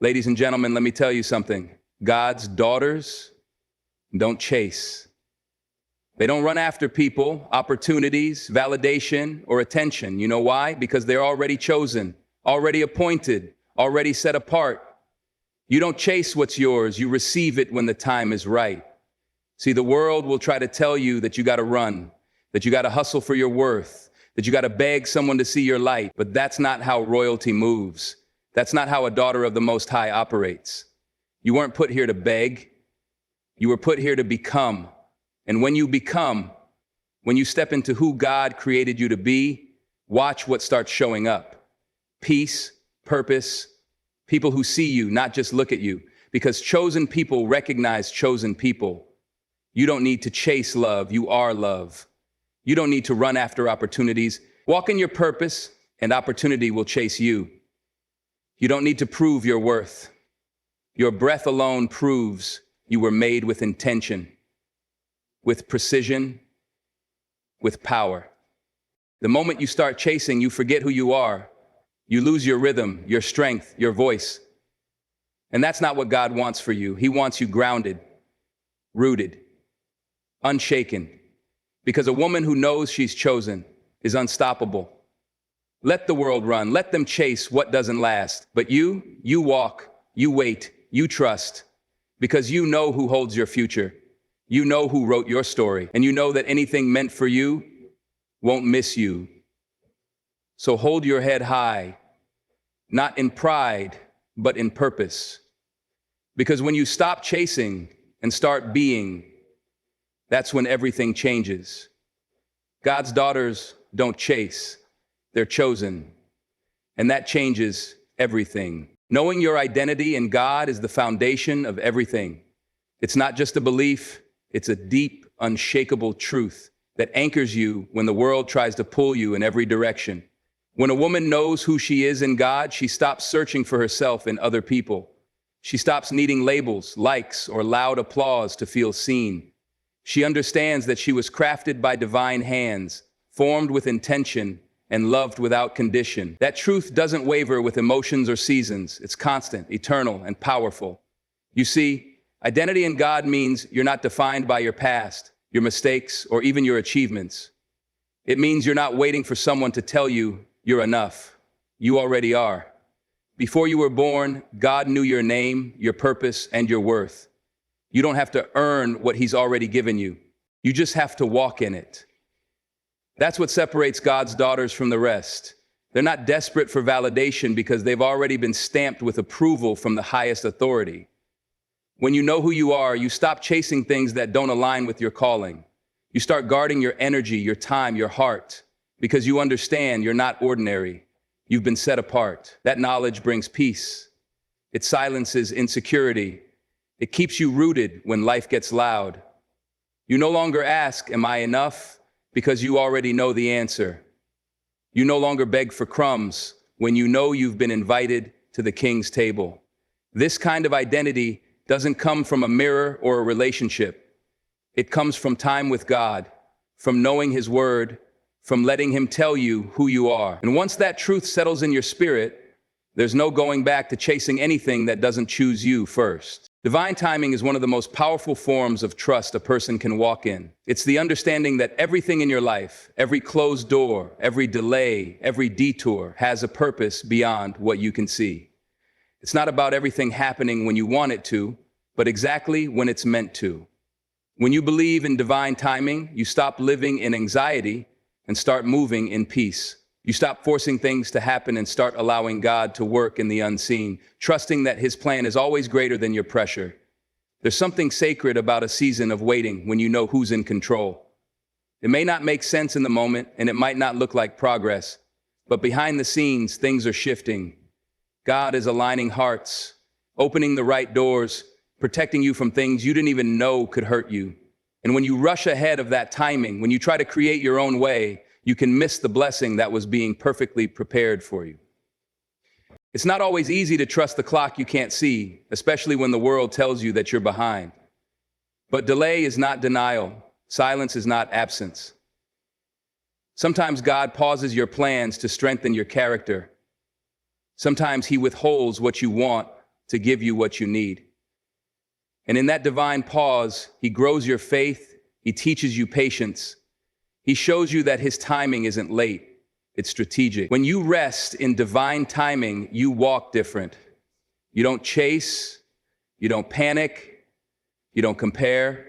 Ladies and gentlemen, let me tell you something. God's daughters don't chase. They don't run after people, opportunities, validation, or attention. You know why? Because they're already chosen, already appointed, already set apart. You don't chase what's yours, you receive it when the time is right. See, the world will try to tell you that you got to run, that you got to hustle for your worth, that you got to beg someone to see your light, but that's not how royalty moves. That's not how a daughter of the Most High operates. You weren't put here to beg. You were put here to become. And when you become, when you step into who God created you to be, watch what starts showing up. Peace, purpose, people who see you, not just look at you. Because chosen people recognize chosen people. You don't need to chase love, you are love. You don't need to run after opportunities. Walk in your purpose, and opportunity will chase you. You don't need to prove your worth. Your breath alone proves you were made with intention, with precision, with power. The moment you start chasing, you forget who you are. You lose your rhythm, your strength, your voice. And that's not what God wants for you. He wants you grounded, rooted, unshaken. Because a woman who knows she's chosen is unstoppable. Let the world run. Let them chase what doesn't last. But you walk, you wait, you trust. Because you know who holds your future. You know who wrote your story. And you know that anything meant for you won't miss you. So hold your head high, not in pride, but in purpose. Because when you stop chasing and start being, that's when everything changes. God's daughters don't chase. They're chosen. And that changes everything. Knowing your identity in God is the foundation of everything. It's not just a belief, it's a deep, unshakable truth that anchors you when the world tries to pull you in every direction. When a woman knows who she is in God, she stops searching for herself in other people. She stops needing labels, likes, or loud applause to feel seen. She understands that she was crafted by divine hands, formed with intention, and loved without condition. That truth doesn't waver with emotions or seasons. It's constant, eternal, and powerful. You see, identity in God means you're not defined by your past, your mistakes, or even your achievements. It means you're not waiting for someone to tell you you're enough. You already are. Before you were born, God knew your name, your purpose, and your worth. You don't have to earn what He's already given you. You just have to walk in it. That's what separates God's daughters from the rest. They're not desperate for validation because they've already been stamped with approval from the highest authority. When you know who you are, you stop chasing things that don't align with your calling. You start guarding your energy, your time, your heart, because you understand you're not ordinary. You've been set apart. That knowledge brings peace. It silences insecurity. It keeps you rooted when life gets loud. You no longer ask, "Am I enough?" because you already know the answer. You no longer beg for crumbs when you know you've been invited to the King's table. This kind of identity doesn't come from a mirror or a relationship. It comes from time with God, from knowing His word, from letting Him tell you who you are. And once that truth settles in your spirit, there's no going back to chasing anything that doesn't choose you first. Divine timing is one of the most powerful forms of trust a person can walk in. It's the understanding that everything in your life, every closed door, every delay, every detour has a purpose beyond what you can see. It's not about everything happening when you want it to, but exactly when it's meant to. When you believe in divine timing, you stop living in anxiety and start moving in peace. You stop forcing things to happen and start allowing God to work in the unseen, trusting that His plan is always greater than your pressure. There's something sacred about a season of waiting when you know who's in control. It may not make sense in the moment, and it might not look like progress, but behind the scenes, things are shifting. God is aligning hearts, opening the right doors, protecting you from things you didn't even know could hurt you. And when you rush ahead of that timing, when you try to create your own way, you can miss the blessing that was being perfectly prepared for you. It's not always easy to trust the clock you can't see, especially when the world tells you that you're behind. But delay is not denial. Silence is not absence. Sometimes God pauses your plans to strengthen your character. Sometimes He withholds what you want to give you what you need. And in that divine pause, he grows your faith, he teaches you patience, he shows you that his timing isn't late, it's strategic. When you rest in divine timing, you walk different. You don't chase, you don't panic, you don't compare.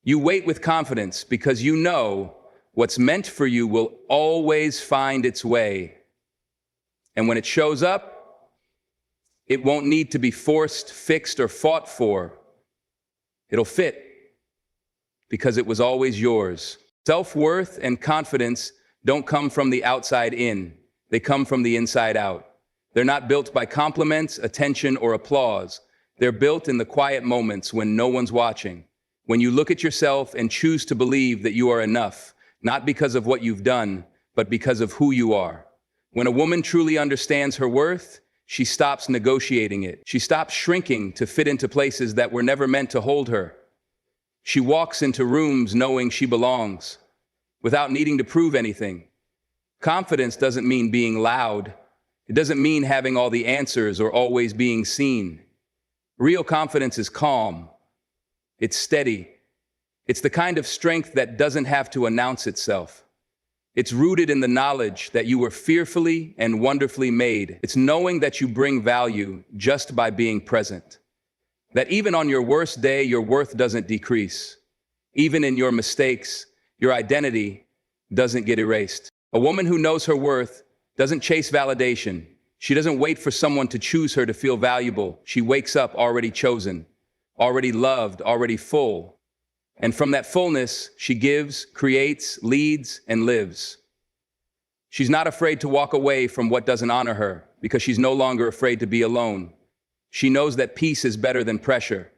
You wait with confidence because you know what's meant for you will always find its way. And when it shows up, it won't need to be forced, fixed, or fought for. It'll fit because it was always yours. Self-worth and confidence don't come from the outside in. They come from the inside out. They're not built by compliments, attention, or applause. They're built in the quiet moments when no one's watching. When you look at yourself and choose to believe that you are enough, not because of what you've done, but because of who you are. When a woman truly understands her worth, she stops negotiating it. She stops shrinking to fit into places that were never meant to hold her. She walks into rooms knowing she belongs, without needing to prove anything. Confidence doesn't mean being loud. It doesn't mean having all the answers or always being seen. Real confidence is calm. It's steady. It's the kind of strength that doesn't have to announce itself. It's rooted in the knowledge that you were fearfully and wonderfully made. It's knowing that you bring value just by being present. That even on your worst day, your worth doesn't decrease. Even in your mistakes, your identity doesn't get erased. A woman who knows her worth doesn't chase validation. She doesn't wait for someone to choose her to feel valuable. She wakes up already chosen, already loved, already full. And from that fullness, she gives, creates, leads, and lives. She's not afraid to walk away from what doesn't honor her because she's no longer afraid to be alone. She knows that peace is better than pressure,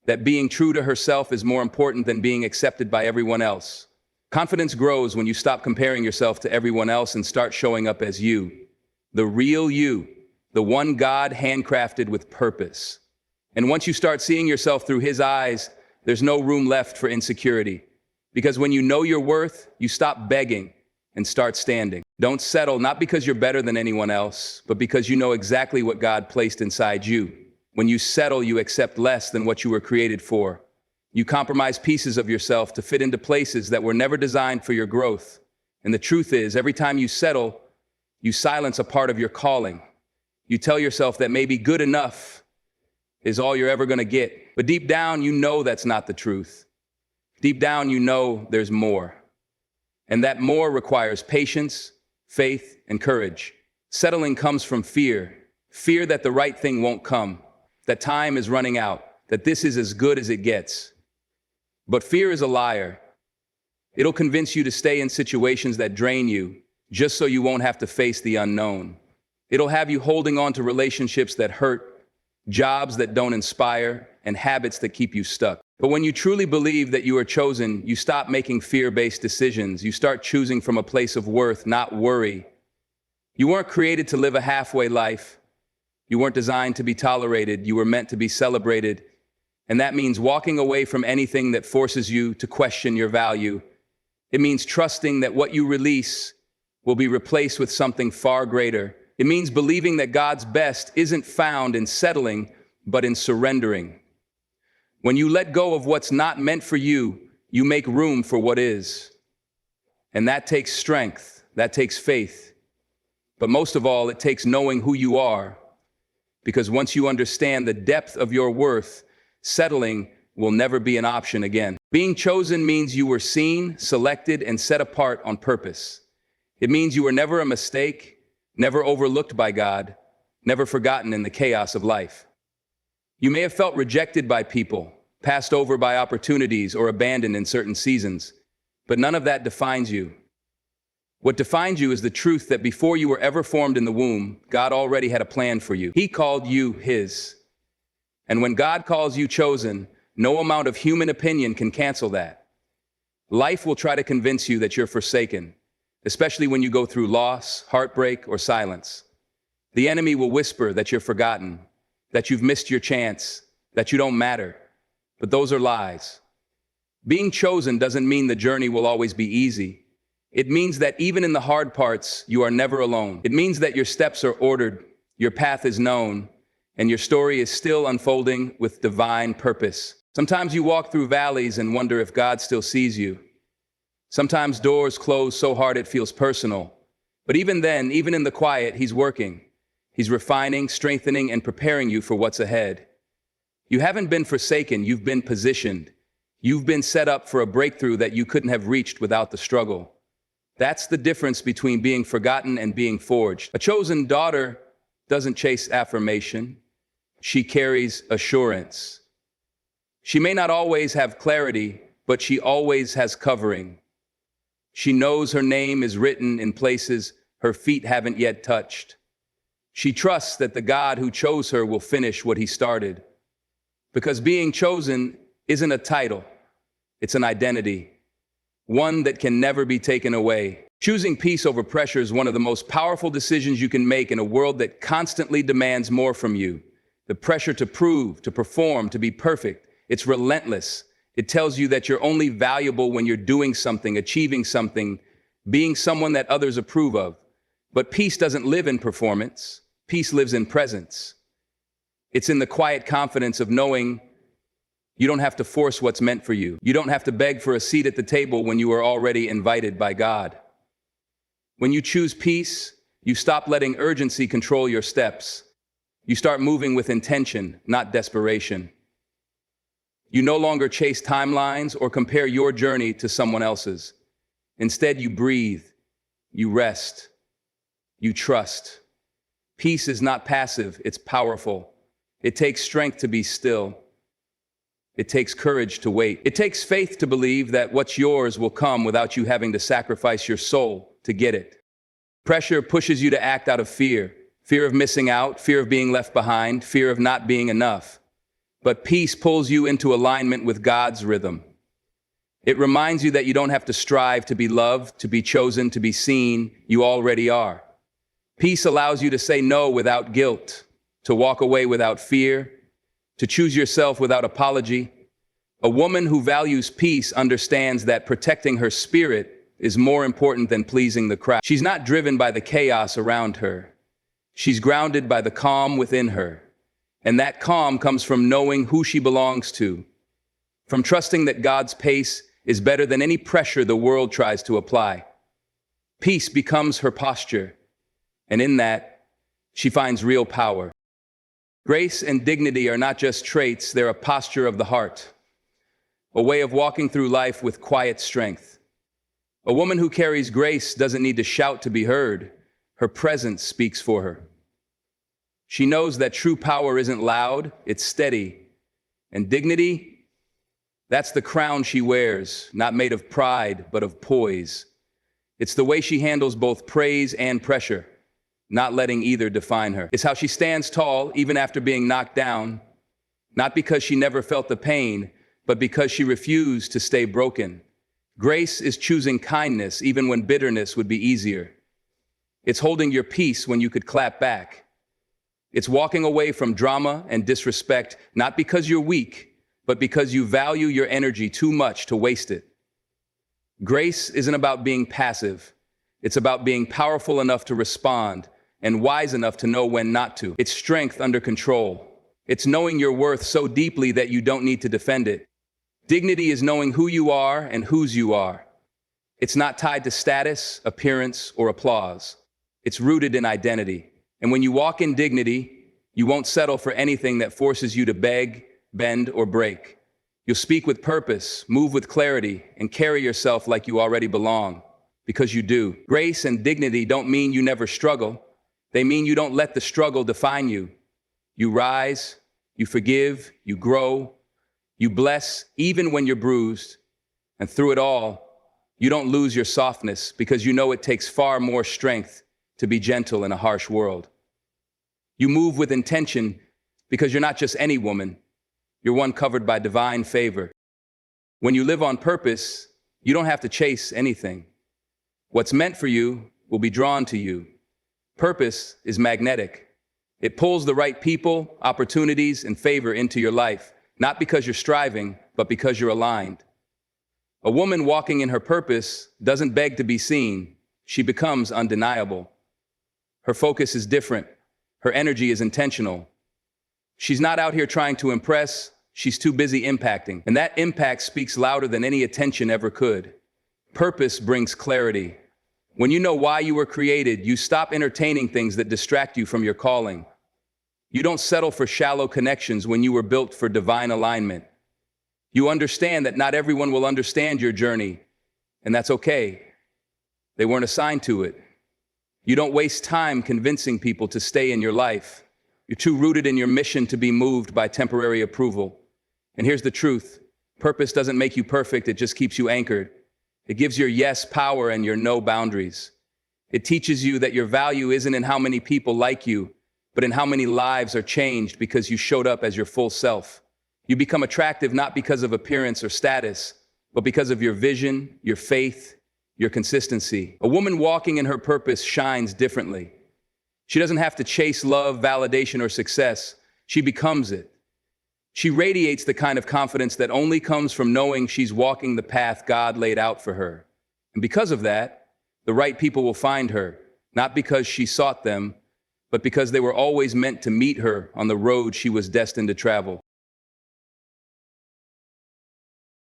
that being true to herself is more important than being accepted by everyone else. Confidence grows when you stop comparing yourself to everyone else and start showing up as you, the real you, the one God handcrafted with purpose. And once you start seeing yourself through his eyes, there's no room left for insecurity. Because when you know your worth, you stop begging and start standing. Don't settle, not because you're better than anyone else, but because you know exactly what God placed inside you. When you settle, you accept less than what you were created for. You compromise pieces of yourself to fit into places that were never designed for your growth. And the truth is, every time you settle, you silence a part of your calling. You tell yourself that maybe good enough is all you're ever going to get. But deep down, you know that's not the truth. Deep down, you know there's more. And that more requires patience, faith, and courage. Settling comes from fear. Fear that the right thing won't come, that time is running out, that this is as good as it gets. But fear is a liar. It'll convince you to stay in situations that drain you, just so you won't have to face the unknown. It'll have you holding on to relationships that hurt, jobs that don't inspire, and habits that keep you stuck. But when you truly believe that you are chosen, you stop making fear-based decisions. You start choosing from a place of worth, not worry. You weren't created to live a halfway life. You weren't designed to be tolerated. You were meant to be celebrated. And that means walking away from anything that forces you to question your value. It means trusting that what you release will be replaced with something far greater. It means believing that God's best isn't found in settling, but in surrendering. When you let go of what's not meant for you, you make room for what is. And that takes strength, that takes faith. But most of all, it takes knowing who you are. Because once you understand the depth of your worth, settling will never be an option again. Being chosen means you were seen, selected, and set apart on purpose. It means you were never a mistake, never overlooked by God, never forgotten in the chaos of life. You may have felt rejected by people, passed over by opportunities, or abandoned in certain seasons, but none of that defines you. What defines you is the truth that before you were ever formed in the womb, God already had a plan for you. He called you His. And when God calls you chosen, no amount of human opinion can cancel that. Life will try to convince you that you're forsaken, especially when you go through loss, heartbreak, or silence. The enemy will whisper that you're forgotten, that you've missed your chance, that you don't matter. But those are lies. Being chosen doesn't mean the journey will always be easy. It means that even in the hard parts, you are never alone. It means that your steps are ordered, your path is known, and your story is still unfolding with divine purpose. Sometimes you walk through valleys and wonder if God still sees you. Sometimes doors close so hard it feels personal. But even then, even in the quiet, He's working. He's refining, strengthening, and preparing you for what's ahead. You haven't been forsaken, you've been positioned. You've been set up for a breakthrough that you couldn't have reached without the struggle. That's the difference between being forgotten and being forged. A chosen daughter doesn't chase affirmation. She carries assurance. She may not always have clarity, but she always has covering. She knows her name is written in places her feet haven't yet touched. She trusts that the God who chose her will finish what He started. Because being chosen isn't a title, it's an identity, one that can never be taken away. Choosing peace over pressure is one of the most powerful decisions you can make in a world that constantly demands more from you. The pressure to prove, to perform, to be perfect, it's relentless. It tells you that you're only valuable when you're doing something, achieving something, being someone that others approve of. But peace doesn't live in performance. Peace lives in presence. It's in the quiet confidence of knowing you don't have to force what's meant for you. You don't have to beg for a seat at the table when you are already invited by God. When you choose peace, you stop letting urgency control your steps. You start moving with intention, not desperation. You no longer chase timelines or compare your journey to someone else's. Instead, you breathe, you rest, you trust. Peace is not passive, it's powerful. It takes strength to be still. It takes courage to wait. It takes faith to believe that what's yours will come without you having to sacrifice your soul to get it. Pressure pushes you to act out of fear. Fear of missing out, fear of being left behind, fear of not being enough. But peace pulls you into alignment with God's rhythm. It reminds you that you don't have to strive to be loved, to be chosen, to be seen. You already are. Peace allows you to say no without guilt, to walk away without fear, to choose yourself without apology. A woman who values peace understands that protecting her spirit is more important than pleasing the crowd. She's not driven by the chaos around her. She's grounded by the calm within her. And that calm comes from knowing who she belongs to, from trusting that God's pace is better than any pressure the world tries to apply. Peace becomes her posture, and in that, she finds real power. Grace and dignity are not just traits, they're a posture of the heart, a way of walking through life with quiet strength. A woman who carries grace doesn't need to shout to be heard. Her presence speaks for her. She knows that true power isn't loud, it's steady. And dignity, that's the crown she wears, not made of pride, but of poise. It's the way she handles both praise and pressure, not letting either define her. It's how she stands tall even after being knocked down, not because she never felt the pain, but because she refused to stay broken. Grace is choosing kindness even when bitterness would be easier. It's holding your peace when you could clap back. It's walking away from drama and disrespect, not because you're weak, but because you value your energy too much to waste it. Grace isn't about being passive. It's about being powerful enough to respond and wise enough to know when not to. It's strength under control. It's knowing your worth so deeply that you don't need to defend it. Dignity is knowing who you are and whose you are. It's not tied to status, appearance, or applause. It's rooted in identity. And when you walk in dignity, you won't settle for anything that forces you to beg, bend, or break. You'll speak with purpose, move with clarity, and carry yourself like you already belong, because you do. Grace and dignity don't mean you never struggle. They mean you don't let the struggle define you. You rise, you forgive, you grow, you bless even when you're bruised. And through it all, you don't lose your softness because you know it takes far more strength to be gentle in a harsh world. You move with intention because you're not just any woman, you're one covered by divine favor. When you live on purpose, you don't have to chase anything. What's meant for you will be drawn to you. Purpose is magnetic. It pulls the right people, opportunities, and favor into your life, not because you're striving, but because you're aligned. A woman walking in her purpose doesn't beg to be seen. She becomes undeniable. Her focus is different. Her energy is intentional. She's not out here trying to impress, she's too busy impacting. And that impact speaks louder than any attention ever could. Purpose brings clarity. When you know why you were created, you stop entertaining things that distract you from your calling. You don't settle for shallow connections when you were built for divine alignment. You understand that not everyone will understand your journey, and that's okay. They weren't assigned to it. You don't waste time convincing people to stay in your life. You're too rooted in your mission to be moved by temporary approval. And here's the truth. Purpose doesn't make you perfect, it just keeps you anchored. It gives your yes power and your no boundaries. It teaches you that your value isn't in how many people like you, but in how many lives are changed because you showed up as your full self. You become attractive not because of appearance or status, but because of your vision, your faith, your consistency. A woman walking in her purpose shines differently. She doesn't have to chase love, validation, or success. She becomes it. She radiates the kind of confidence that only comes from knowing she's walking the path God laid out for her. And because of that, the right people will find her, not because she sought them, but because they were always meant to meet her on the road she was destined to travel.